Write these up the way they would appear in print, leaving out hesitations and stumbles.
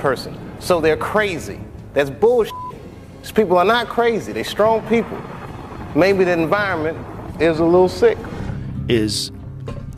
person. So they're crazy. That's bullshit. These people are not crazy. They're strong people. Maybe the environment is a little sick. Is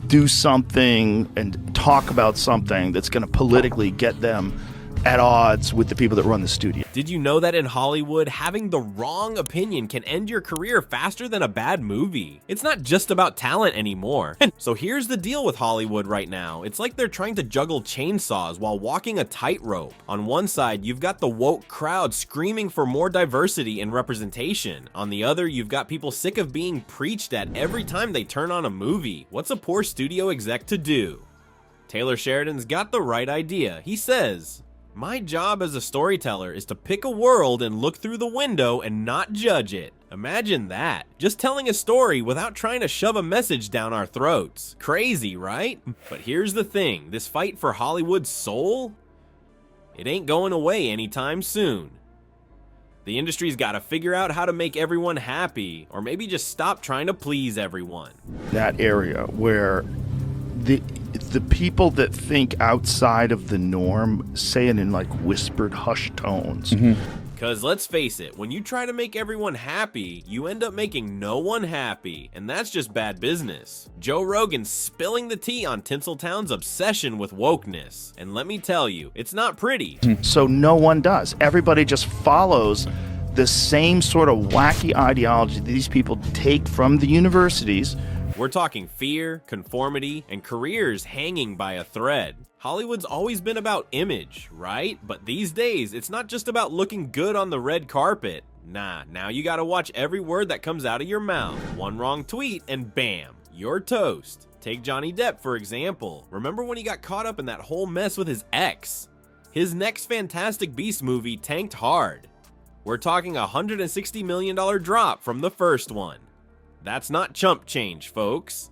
do something and talk about something that's going to politically get them at odds with the people that run the studio. Did you know that in Hollywood, having the wrong opinion can end your career faster than a bad movie? It's not just about talent anymore. So here's the deal with Hollywood right now. It's like they're trying to juggle chainsaws while walking a tightrope. On one side, you've got the woke crowd screaming for more diversity and representation. On the other, you've got people sick of being preached at every time they turn on a movie. What's a poor studio exec to do? Taylor Sheridan's got the right idea. He says, "My job as a storyteller is to pick a world and look through the window and not judge it." Imagine that. Just telling a story without trying to shove a message down our throats. Crazy, right? But here's the thing, this fight for Hollywood's soul, it ain't going away anytime soon. The industry's gotta figure out how to make everyone happy, or maybe just stop trying to please everyone. That area where the people that think outside of the norm say it in like whispered hushed tones. Cause let's face it, when you try to make everyone happy, you end up making no one happy, and that's just bad business. Joe Rogan's spilling the tea on Tinseltown's obsession with wokeness, and let me tell you, it's not pretty. So no one does. Everybody just follows the same sort of wacky ideology that these people take from the universities. We're talking fear, conformity, and careers hanging by a thread. Hollywood's always been about image, right? But these days, it's not just about looking good on the red carpet. Nah, now you gotta watch every word that comes out of your mouth. One wrong tweet and bam, you're toast. Take Johnny Depp, for example. Remember when he got caught up in that whole mess with his ex? His next Fantastic Beasts movie tanked hard. We're talking a $160 million drop from the first one. That's not chump change, folks.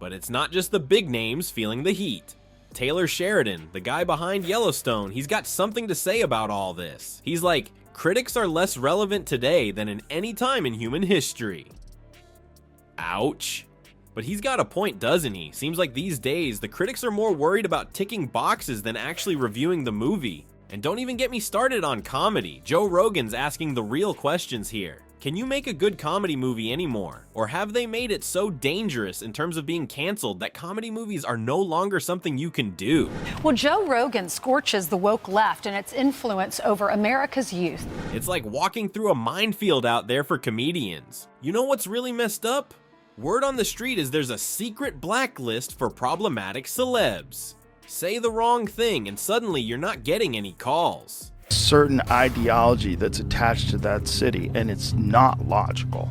But it's not just the big names feeling the heat. Taylor Sheridan, the guy behind Yellowstone, he's got something to say about all this. He's like, critics are less relevant today than in any time in human history. Ouch. But he's got a point, doesn't he? Seems like these days, the critics are more worried about ticking boxes than actually reviewing the movie. And don't even get me started on comedy. Joe Rogan's asking the real questions here. Can you make a good comedy movie anymore? Or have they made it so dangerous in terms of being canceled that comedy movies are no longer something you can do? Well, Joe Rogan scorches the woke left and its influence over America's youth. It's like walking through a minefield out there for comedians. You know what's really messed up? Word on the street is there's a secret blacklist for problematic celebs. Say the wrong thing and suddenly you're not getting any calls. Certain ideology that's attached to that city, and it's not logical.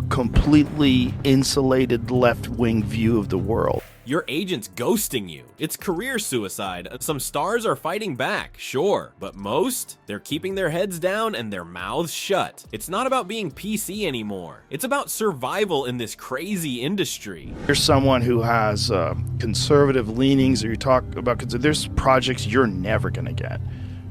Completely insulated left-wing view of the world. Your agent's ghosting you. It's career suicide. Some stars are fighting back, sure, but most, they're keeping their heads down and their mouths shut. It's not about being PC anymore. It's about survival in this crazy industry. You're someone who has conservative leanings, or you talk about, there's projects you're never gonna get.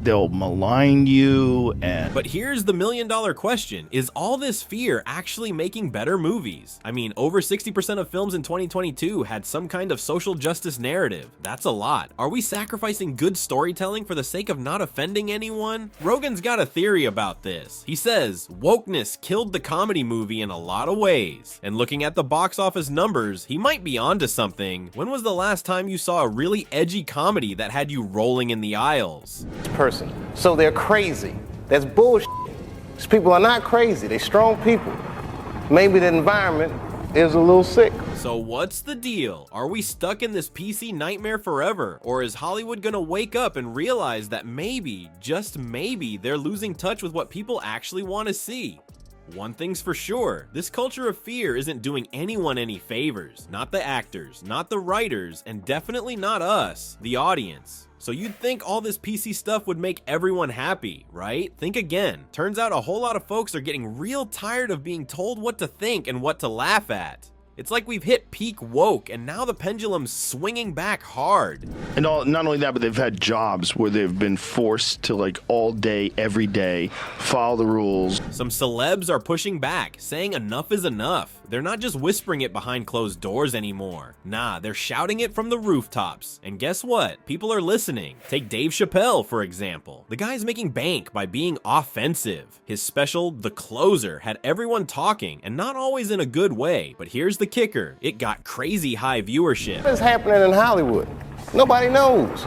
They'll malign you and... But here's the million-dollar question. Is all this fear actually making better movies? I mean, over 60% of films in 2022 had some kind of social justice narrative. That's a lot. Are we sacrificing good storytelling for the sake of not offending anyone? Rogan's got a theory about this. He says, wokeness killed the comedy movie in a lot of ways. And looking at the box office numbers, he might be onto something. When was the last time you saw a really edgy comedy that had you rolling in the aisles? Person. So they're crazy. That's bullshit. These people are not crazy. They're strong people. Maybe the environment is a little sick. So what's the deal? Are we stuck in this PC nightmare forever? Or is Hollywood gonna wake up and realize that maybe, just maybe, they're losing touch with what people actually want to see? One thing's for sure, this culture of fear isn't doing anyone any favors. Not the actors, not the writers, and definitely not us, the audience. So you'd think all this PC stuff would make everyone happy, right? Think again. Turns out a whole lot of folks are getting real tired of being told what to think and what to laugh at. It's like we've hit peak woke and now the pendulum's swinging back hard. And not only that, but they've had jobs where they've been forced to, like, all day, every day, follow the rules. Some celebs are pushing back, saying enough is enough. They're not just whispering it behind closed doors anymore. Nah, they're shouting it from the rooftops. And guess what? People are listening. Take Dave Chappelle, for example. The guy's making bank by being offensive. His special, The Closer, had everyone talking, and not always in a good way. But here's the kicker. It got crazy high viewership. What is happening in Hollywood? Nobody knows.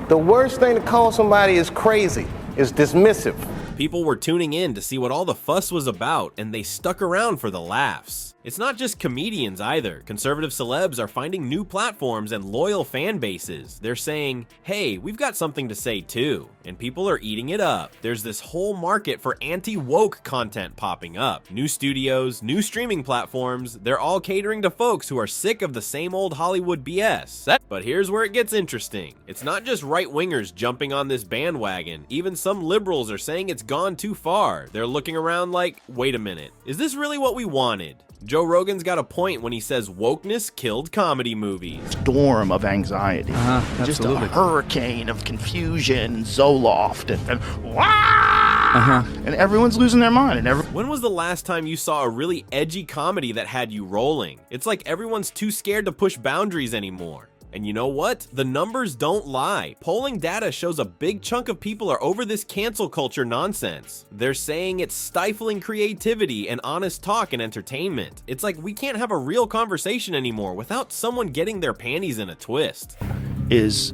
The worst thing to call somebody is crazy is dismissive. People were tuning in to see what all the fuss was about, and they stuck around for the laughs. It's not just comedians either. Conservative celebs are finding new platforms and loyal fan bases. They're saying, hey, we've got something to say too. And people are eating it up. There's this whole market for anti-woke content popping up. New studios, new streaming platforms, they're all catering to folks who are sick of the same old Hollywood BS. But here's where it gets interesting. It's not just right-wingers jumping on this bandwagon. Even some liberals are saying it's gone too far. They're looking around like, wait a minute, is this really what we wanted? Joe Rogan's got a point when he says wokeness killed comedy movies. Storm of anxiety. Just a Absolutely. hurricane of confusion and Zoloft and wah! And everyone's losing their mind. And When was the last time you saw a really edgy comedy that had you rolling? It's like everyone's too scared to push boundaries anymore. And you know what? The numbers don't lie. Polling data shows a big chunk of people are over this cancel culture nonsense. They're saying it's stifling creativity and honest talk and entertainment. It's like we can't have a real conversation anymore without someone getting their panties in a twist. is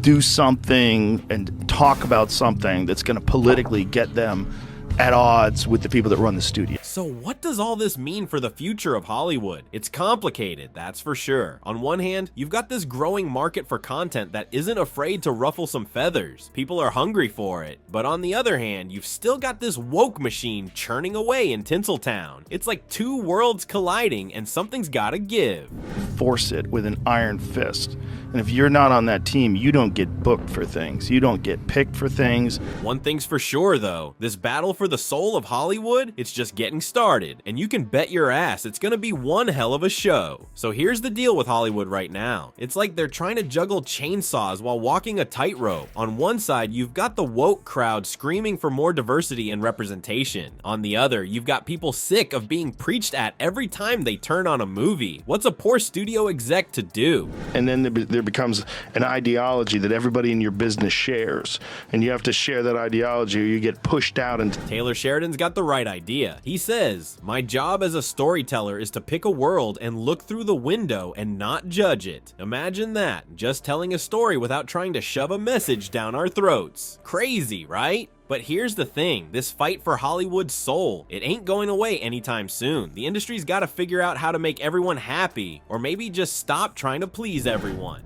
do something and talk about something that's going to politically get them at odds with the people that run the studio. So what does all this mean for the future of Hollywood? It's complicated, that's for sure. On one hand, you've got this growing market for content that isn't afraid to ruffle some feathers. People are hungry for it. But on the other hand, you've still got this woke machine churning away in Tinseltown. It's like two worlds colliding and something's gotta give. Force it with an iron fist. And if you're not on that team, you don't get booked for things. You don't get picked for things. One thing's for sure though, this battle for the soul of Hollywood, it's just getting started. And you can bet your ass it's gonna be one hell of a show. So here's the deal with Hollywood right now. It's like they're trying to juggle chainsaws while walking a tightrope. On one side, you've got the woke crowd screaming for more diversity and representation. On the other, you've got people sick of being preached at every time they turn on a movie. What's a poor studio exec to do? And then there becomes an ideology that everybody in your business shares. And you have to share that ideology or you get pushed out. And Taylor Sheridan's got the right idea. He says, "My job as a storyteller is to pick a world and look through the window and not judge it." Imagine that, just telling a story without trying to shove a message down our throats. Crazy, right? But here's the thing, this fight for Hollywood's soul, it ain't going away anytime soon. The industry's got to figure out how to make everyone happy, or maybe just stop trying to please everyone.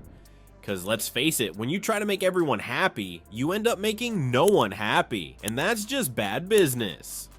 Because let's face it, when you try to make everyone happy, you end up making no one happy, and that's just bad business.